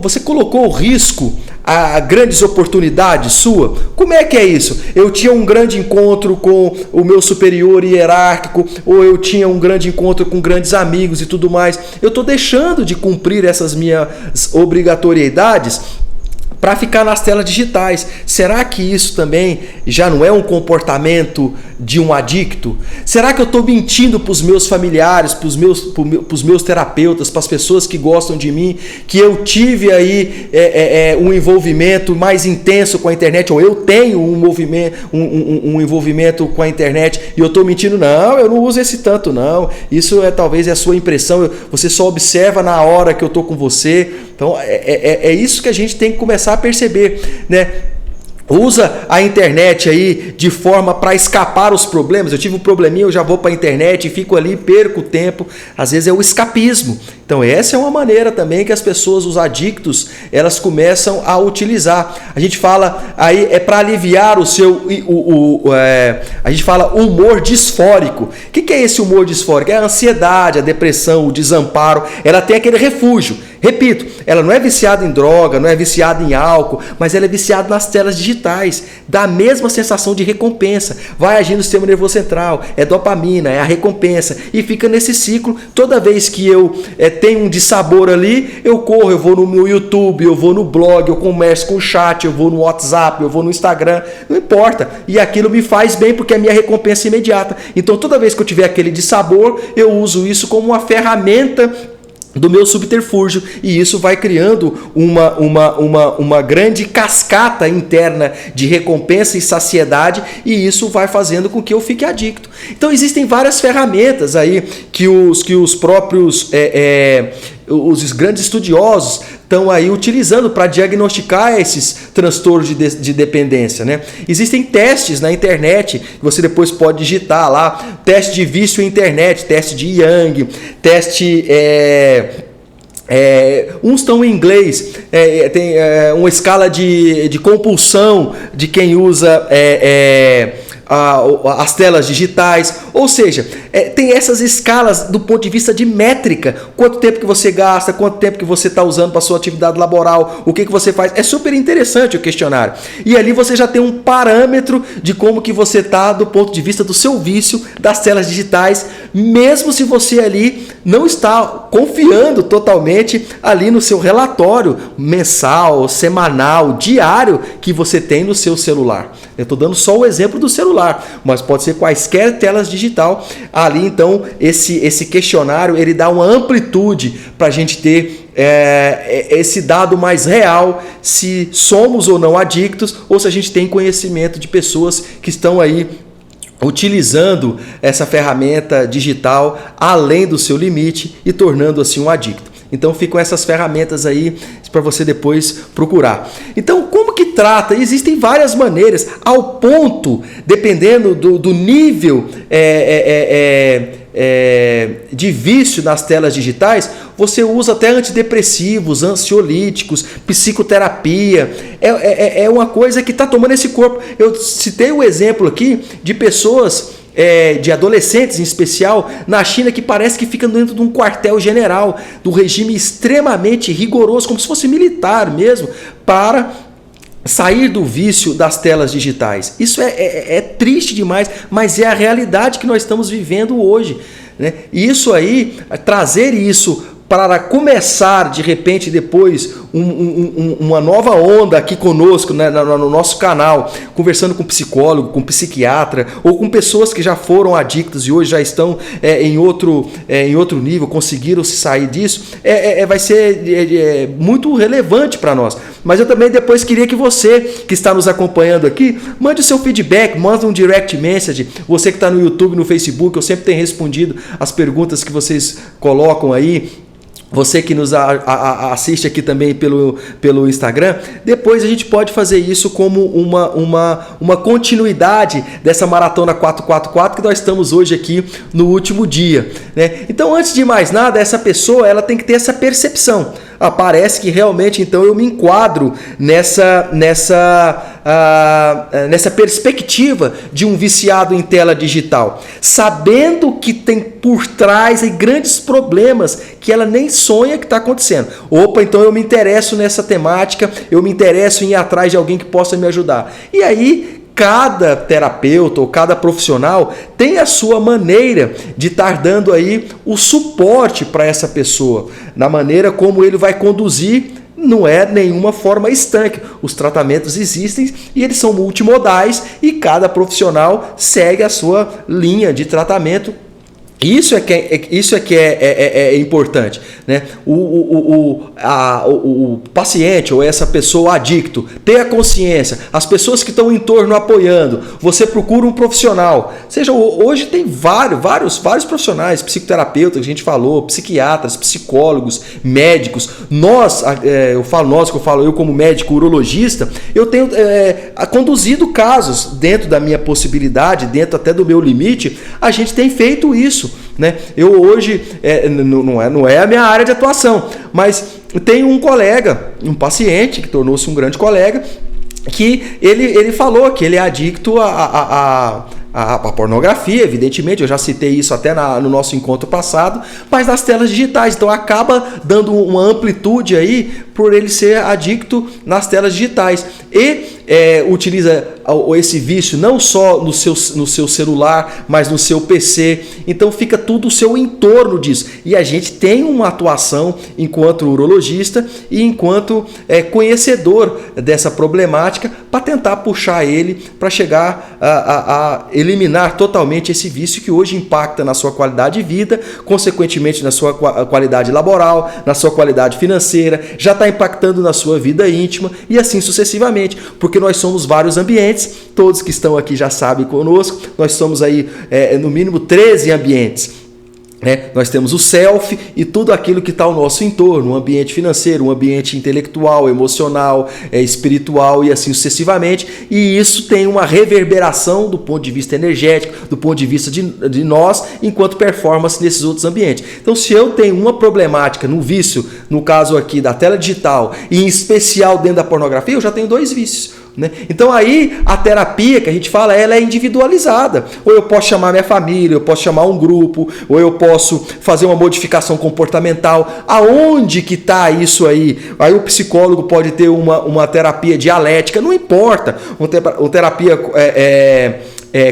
você colocou o risco a grandes oportunidades sua? Como é que é isso? Eu tinha um grande encontro com o meu superior hierárquico, ou eu tinha um grande encontro com grandes amigos e tudo mais. Eu estou deixando de cumprir essas minhas obrigatoriedades para ficar nas telas digitais. Será que isso também já não é um comportamento de um adicto? Será que eu estou mentindo para os meus familiares, para os meus terapeutas, para as pessoas que gostam de mim, que eu tive aí um envolvimento mais intenso com a internet, ou eu tenho um envolvimento com a internet e eu estou mentindo? Não, eu não uso esse tanto não. Isso talvez é a sua impressão, você só observa na hora que eu estou com você. Então é isso que a gente tem que começar a perceber, né? Usa a internet aí de forma para escapar os problemas. Eu tive um probleminha, eu já vou para a internet e fico ali, perco o tempo. Às vezes é o escapismo. Então essa é uma maneira também que as pessoas, os adictos, elas começam a utilizar. A gente fala aí para aliviar o seu, a gente fala humor disfórico. O que é esse humor disfórico? É a ansiedade, a depressão, o desamparo. Ela tem aquele refúgio. Repito, ela não é viciada em droga, não é viciada em álcool, mas ela é viciada nas telas digitais. Dá a mesma sensação de recompensa. Vai agir no sistema nervoso central, é dopamina, é a recompensa. E fica nesse ciclo. Toda vez que eu tenho um dissabor ali, eu corro, eu vou no meu YouTube, eu vou no blog, eu converso com o chat, eu vou no WhatsApp, eu vou no Instagram, não importa. E aquilo me faz bem porque é a minha recompensa imediata. Então toda vez que eu tiver aquele dissabor, eu uso isso como uma ferramenta do meu subterfúgio, e isso vai criando uma grande cascata interna de recompensa e saciedade, e isso vai fazendo com que eu fique adicto. Então existem várias ferramentas aí que os próprios os grandes estudiosos estão aí utilizando para diagnosticar esses transtornos de dependência, né? Existem testes na internet que você depois pode digitar lá, teste de vício na internet, teste de Young, teste uns estão em inglês, tem uma escala de compulsão de quem usa as telas digitais, ou seja, tem essas escalas do ponto de vista de métrica, quanto tempo que você gasta, quanto tempo que você está usando para sua atividade laboral, o que você faz, é super interessante o questionário, e ali você já tem um parâmetro de como que você está do ponto de vista do seu vício das telas digitais, mesmo se você ali não está confiando totalmente ali no seu relatório mensal, semanal, diário que você tem no seu celular. Eu estou dando só o exemplo do celular, mas pode ser quaisquer telas digital. Ali então esse questionário ele dá uma amplitude para a gente ter esse dado mais real, se somos ou não adictos, ou se a gente tem conhecimento de pessoas que estão aí utilizando essa ferramenta digital além do seu limite e tornando assim um adicto. Então ficam essas ferramentas aí para você depois procurar. Então como que trata? Existem várias maneiras, ao ponto, dependendo do nível de vício nas telas digitais, você usa até antidepressivos, ansiolíticos, psicoterapia. É uma coisa que está tomando esse corpo. Eu citei o exemplo aqui de pessoas, de adolescentes em especial, na China, que parece que fica dentro de um quartel-general, do regime extremamente rigoroso, como se fosse militar mesmo, para sair do vício das telas digitais. Isso é triste demais, mas é a realidade que nós estamos vivendo hoje, né? E isso aí, trazer isso para começar de repente depois uma nova onda aqui conosco, né, no nosso canal, conversando com psicólogo, com psiquiatra ou com pessoas que já foram adictas e hoje já estão em outro nível, conseguiram se sair disso, vai ser muito relevante para nós. Mas eu também depois queria que você que está nos acompanhando aqui, mande o seu feedback, manda um direct message, você que está no YouTube, no Facebook, eu sempre tenho respondido as perguntas que vocês colocam aí. Você que nos assiste aqui também pelo Instagram, depois a gente pode fazer isso como uma continuidade dessa Maratona 444 que nós estamos hoje aqui no último dia, né? Então, antes de mais nada, essa pessoa ela tem que ter essa percepção. Parece que realmente então eu me enquadro nessa perspectiva de um viciado em tela digital, sabendo que tem por trás aí grandes problemas que ela nem sonha que está acontecendo. Opa, então eu me interesso nessa temática, eu me interesso em ir atrás de alguém que possa me ajudar. E aí cada terapeuta ou cada profissional tem a sua maneira de estar dando aí o suporte para essa pessoa, na maneira como ele vai conduzir. Não é nenhuma forma estanque. Os tratamentos existem e eles são multimodais e cada profissional segue a sua linha de tratamento. Isso é que é importante, né? O paciente ou essa pessoa adicto ter a consciência, as pessoas que estão em torno apoiando, você procura um profissional. Seja, hoje tem vários profissionais, psicoterapeutas que a gente falou, psiquiatras, psicólogos, médicos. Eu como médico urologista, eu tenho conduzido casos dentro da minha possibilidade, dentro até do meu limite, a gente tem feito isso. Né? Eu hoje, não é a minha área de atuação, mas tenho um colega, um paciente que tornou-se um grande colega, que ele falou que ele é adicto a pornografia, evidentemente, eu já citei isso até no nosso encontro passado, mas nas telas digitais, então acaba dando uma amplitude aí por ele ser adicto nas telas digitais e utiliza esse vício não só no seu celular, mas no seu PC, então fica tudo o seu entorno disso, e a gente tem uma atuação enquanto urologista e enquanto conhecedor dessa problemática para tentar puxar ele para chegar a eliminar totalmente esse vício que hoje impacta na sua qualidade de vida, consequentemente na sua qualidade laboral, na sua qualidade financeira, já está impactando na sua vida íntima e assim sucessivamente, porque nós somos vários ambientes, todos que estão aqui já sabem conosco, nós somos aí no mínimo 13 ambientes. Nós temos o self e tudo aquilo que está ao nosso entorno, um ambiente financeiro, um ambiente intelectual, emocional, espiritual e assim sucessivamente, e isso tem uma reverberação do ponto de vista energético, do ponto de vista de nós, enquanto performance nesses outros ambientes. Então, se eu tenho uma problemática no vício, no caso aqui da tela digital, e em especial dentro da pornografia, eu já tenho dois vícios. né? Então aí a terapia que a gente fala, ela é individualizada. Ou eu posso chamar minha família, eu posso chamar um grupo, ou eu posso fazer uma modificação comportamental. Aonde que está isso aí? Aí o psicólogo pode ter uma terapia dialética, não importa. Uma terapia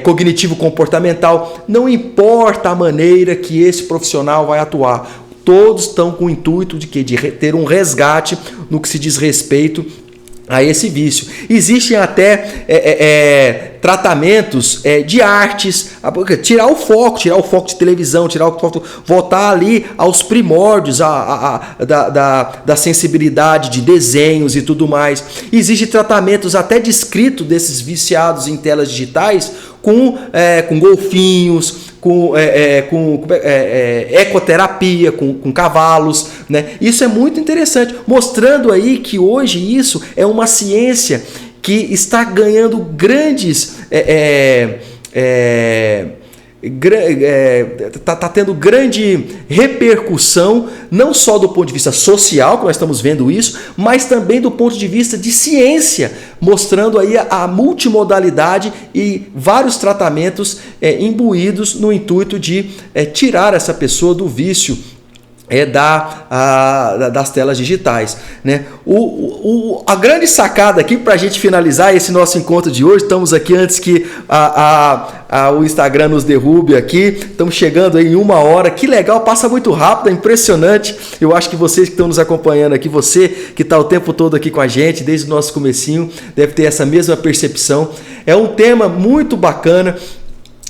cognitivo-comportamental, não importa a maneira que esse profissional vai atuar. Todos estão com o intuito de quê? De ter um resgate no que se diz respeito a esse vício. Existem até tratamentos de artes, tirar o foco de televisão, voltar ali aos primórdios da sensibilidade de desenhos e tudo mais. Existem tratamentos até descritos desses viciados em telas digitais com golfinhos, com ecoterapia, com cavalos, né? Isso é muito interessante, mostrando aí que hoje isso é uma ciência que está ganhando grandes está tendo grande repercussão, não só do ponto de vista social, que nós estamos vendo isso, mas também do ponto de vista de ciência, mostrando aí a multimodalidade e vários tratamentos imbuídos no intuito de tirar essa pessoa do vício das telas digitais, né? A grande sacada aqui para a gente finalizar esse nosso encontro de hoje, estamos aqui antes que o Instagram nos derrube aqui, estamos chegando aí em 1 hora, que legal, passa muito rápido, é impressionante. Eu acho que vocês que estão nos acompanhando aqui, você que está o tempo todo aqui com a gente, desde o nosso comecinho, deve ter essa mesma percepção. É um tema muito bacana.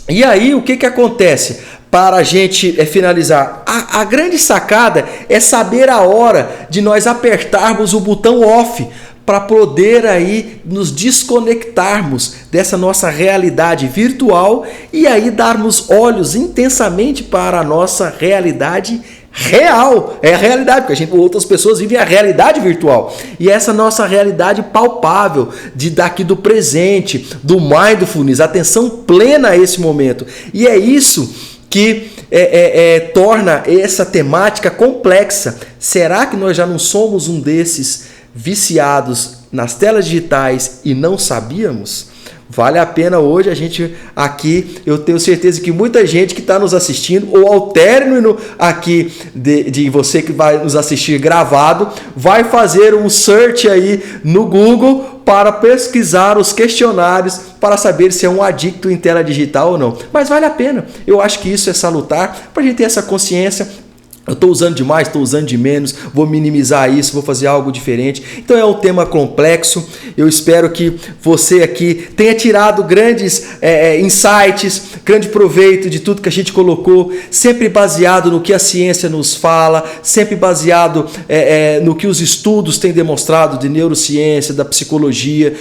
E aí, o que acontece? Para a gente finalizar, a grande sacada é saber a hora de nós apertarmos o botão off para poder aí nos desconectarmos dessa nossa realidade virtual e aí darmos olhos intensamente para a nossa realidade real. É a realidade, porque outras pessoas vivem a realidade virtual. E essa nossa realidade palpável, daqui do presente, do mindfulness, atenção plena a esse momento. E é isso que torna essa temática complexa. Será que nós já não somos um desses viciados nas telas digitais e não sabíamos? Vale a pena hoje a gente aqui, eu tenho certeza que muita gente que está nos assistindo, ou ao término aqui de você que vai nos assistir gravado, vai fazer um search aí no Google para pesquisar os questionários para saber se é um adicto em tela digital ou não. Mas vale a pena. Eu acho que isso é salutar para a gente ter essa consciência. Eu estou usando demais, estou usando de menos, vou minimizar isso, vou fazer algo diferente. Então é um tema complexo. Eu espero que você aqui tenha tirado grandes insights, grande proveito de tudo que a gente colocou, sempre baseado no que a ciência nos fala, sempre baseado no que os estudos têm demonstrado de neurociência, da psicologia,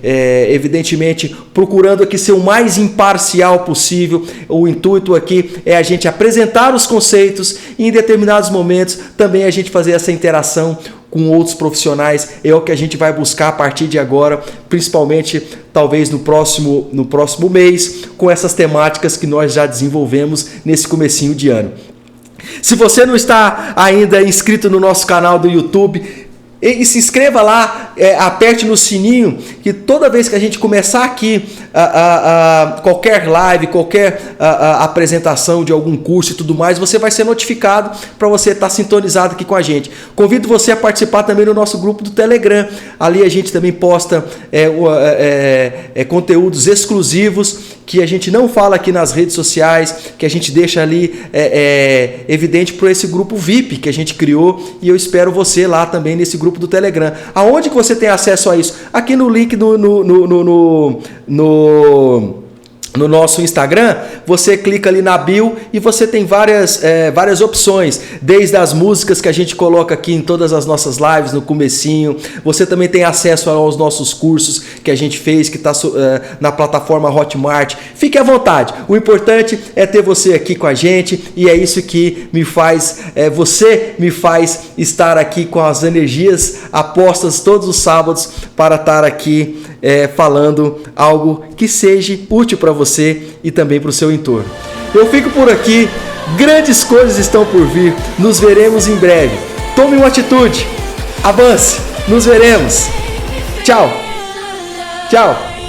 evidentemente procurando aqui ser o mais imparcial possível. O intuito aqui é a gente apresentar os conceitos e em determinados momentos também a gente fazer essa interação com outros profissionais. É o que a gente vai buscar a partir de agora, principalmente talvez no próximo mês, com essas temáticas que nós já desenvolvemos nesse comecinho de ano. Se você não está ainda inscrito no nosso canal do YouTube, e se inscreva lá, aperte no sininho, que toda vez que a gente começar aqui qualquer live, qualquer apresentação de algum curso e tudo mais, você vai ser notificado para você estar sintonizado aqui com a gente. Convido você a participar também do nosso grupo do Telegram. Ali a gente também posta conteúdos exclusivos que a gente não fala aqui nas redes sociais, que a gente deixa ali evidente para esse grupo VIP que a gente criou, e eu espero você lá também nesse grupo do Telegram. Aonde que você tem acesso a isso? Aqui no link no nosso Instagram, você clica ali na bio e você tem várias opções, desde as músicas que a gente coloca aqui em todas as nossas lives no comecinho. Você também tem acesso aos nossos cursos que a gente fez, que está na plataforma Hotmart. Fique à vontade, o importante é ter você aqui com a gente, e é isso que você me faz estar aqui com as energias apostas todos os sábados para estar aqui falando algo que seja útil para você e também para o seu entorno. Eu fico por aqui, grandes coisas estão por vir, nos veremos em breve. Tome uma atitude, avance, nos veremos. Tchau! Tchau!